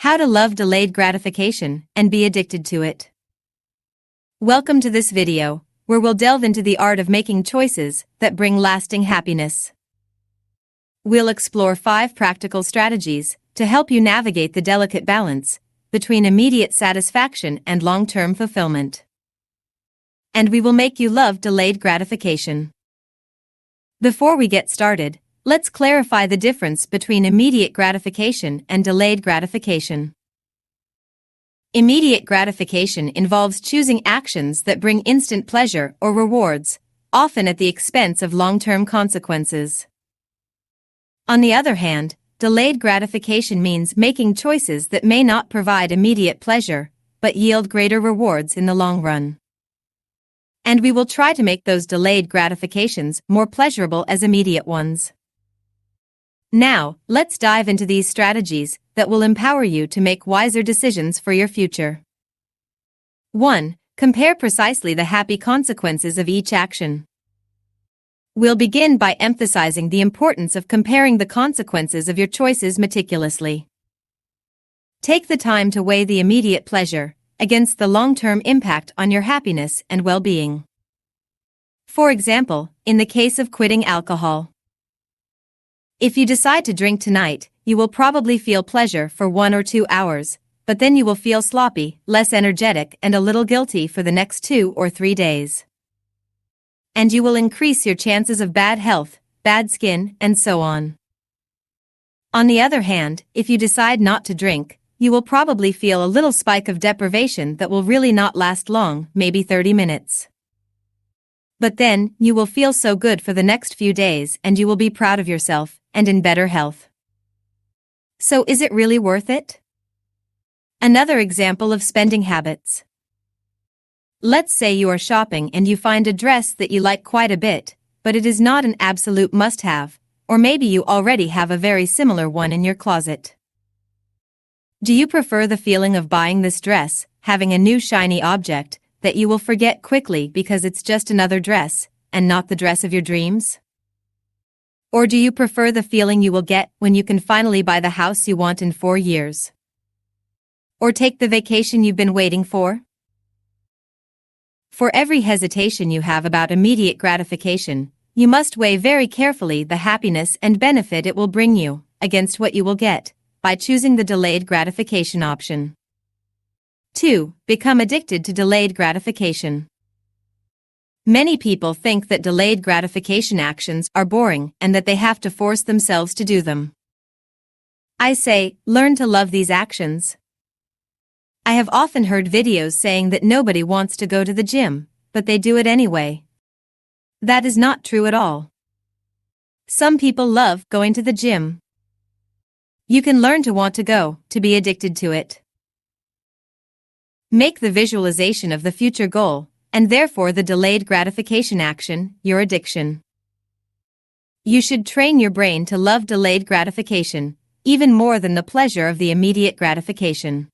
How to love delayed gratification and be addicted to it. Welcome to this video, where we'll delve into the art of making choices that bring lasting happiness. We'll explore 5 practical strategies to help you navigate the delicate balance between immediate satisfaction and long-term fulfillment. And we will make you love delayed gratification. Before we get started, let's clarify the difference between immediate gratification and delayed gratification. Immediate gratification involves choosing actions that bring instant pleasure or rewards, often at the expense of long-term consequences. On the other hand, delayed gratification means making choices that may not provide immediate pleasure, but yield greater rewards in the long run. And we will try to make those delayed gratifications more pleasurable as immediate ones. Now, let's dive into these strategies that will empower you to make wiser decisions for your future. 1. Compare precisely the happy consequences of each action. We'll begin by emphasizing the importance of comparing the consequences of your choices meticulously. Take the time to weigh the immediate pleasure against the long-term impact on your happiness and well-being. For example, in the case of quitting alcohol. If you decide to drink tonight, you will probably feel pleasure for 1 or 2 hours, but then you will feel sloppy, less energetic, and a little guilty for the next 2 or 3 days. And you will increase your chances of bad health, bad skin, and so on. On the other hand, if you decide not to drink, you will probably feel a little spike of deprivation that will really not last long, maybe 30 minutes. But then, you will feel so good for the next few days and you will be proud of yourself and in better health. So is it really worth it? Another example of spending habits. Let's say you are shopping and you find a dress that you like quite a bit, but it is not an absolute must-have, or maybe you already have a very similar one in your closet. Do you prefer the feeling of buying this dress, having a new shiny object, that you will forget quickly because it's just another dress, and not the dress of your dreams? Or do you prefer the feeling you will get when you can finally buy the house you want in 4 years? Or take the vacation you've been waiting for? For every hesitation you have about immediate gratification, you must weigh very carefully the happiness and benefit it will bring you, against what you will get, by choosing the delayed gratification option. 2. Become addicted to delayed gratification. Many people think that delayed gratification actions are boring and that they have to force themselves to do them. I say, learn to love these actions. I have often heard videos saying that nobody wants to go to the gym, but they do it anyway. That is not true at all. Some people love going to the gym. You can learn to want to go, to be addicted to it. Make the visualization of the future goal, and therefore the delayed gratification action, your addiction. You should train your brain to love delayed gratification, even more than the pleasure of the immediate gratification.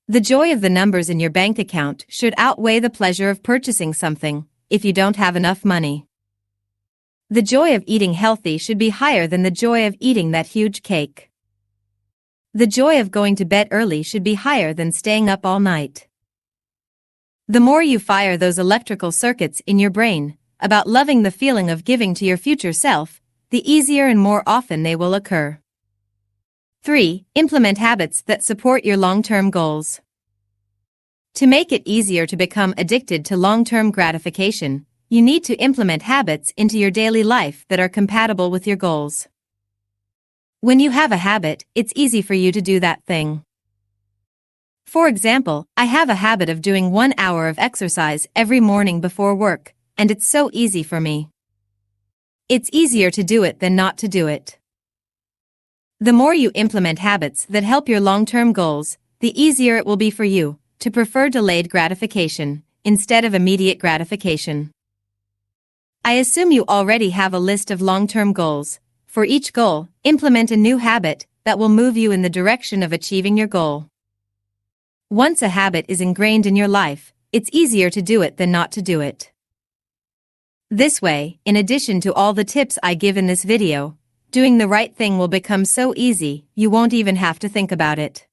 The joy of the numbers in your bank account should outweigh the pleasure of purchasing something, if you don't have enough money. The joy of eating healthy should be higher than the joy of eating that huge cake. The joy of going to bed early should be higher than staying up all night. The more you fire those electrical circuits in your brain about loving the feeling of giving to your future self, the easier and more often they will occur. 3. Implement habits that support your long-term goals. To make it easier to become addicted to long-term gratification, you need to implement habits into your daily life that are compatible with your goals. When you have a habit, it's easy for you to do that thing. For example, I have a habit of doing 1 hour of exercise every morning before work, and it's so easy for me. It's easier to do it than not to do it. The more you implement habits that help your long-term goals, the easier it will be for you to prefer delayed gratification instead of immediate gratification. I assume you already have a list of long-term goals. For each goal, implement a new habit that will move you in the direction of achieving your goal. Once a habit is ingrained in your life, it's easier to do it than not to do it. This way, in addition to all the tips I give in this video, doing the right thing will become so easy, you won't even have to think about it.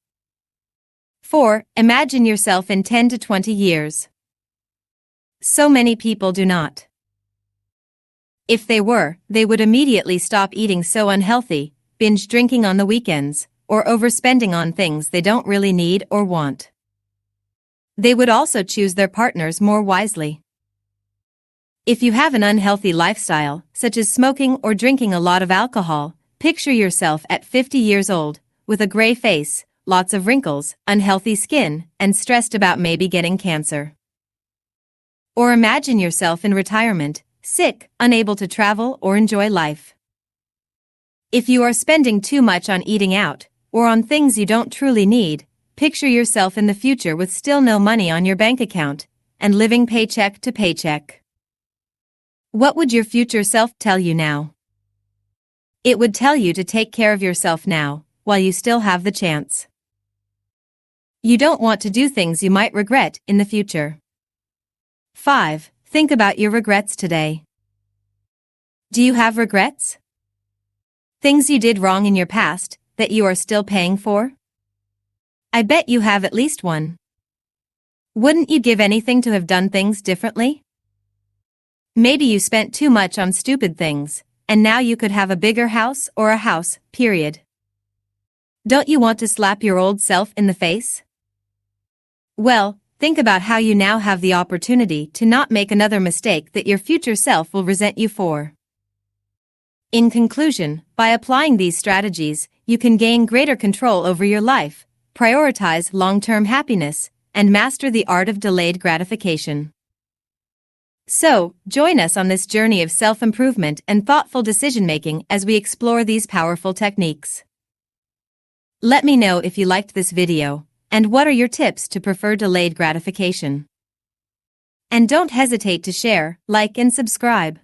4. Imagine yourself in 10 to 20 years. So many people do not. If they were, they would immediately stop eating so unhealthy, binge drinking on the weekends, or overspending on things they don't really need or want. They would also choose their partners more wisely. If you have an unhealthy lifestyle, such as smoking or drinking a lot of alcohol, picture yourself at 50 years old, with a gray face, lots of wrinkles, unhealthy skin, and stressed about maybe getting cancer. Or imagine yourself in retirement, sick, unable to travel or enjoy life. If you are spending too much on eating out, or on things you don't truly need, picture yourself in the future with still no money on your bank account, and living paycheck to paycheck. What would your future self tell you now? It would tell you to take care of yourself now, while you still have the chance. You don't want to do things you might regret in the future. 5. Think about your regrets today. Do you have regrets? Things you did wrong in your past that you are still paying for? I bet you have at least one. Wouldn't you give anything to have done things differently? Maybe you spent too much on stupid things, and now you could have a bigger house or a house, period. Don't you want to slap your old self in the face? Well, think about how you now have the opportunity to not make another mistake that your future self will resent you for. In conclusion, by applying these strategies, you can gain greater control over your life, prioritize long-term happiness, and master the art of delayed gratification. So, join us on this journey of self-improvement and thoughtful decision-making as we explore these powerful techniques. Let me know if you liked this video, and what are your tips to prefer delayed gratification. And don't hesitate to share, like, and subscribe.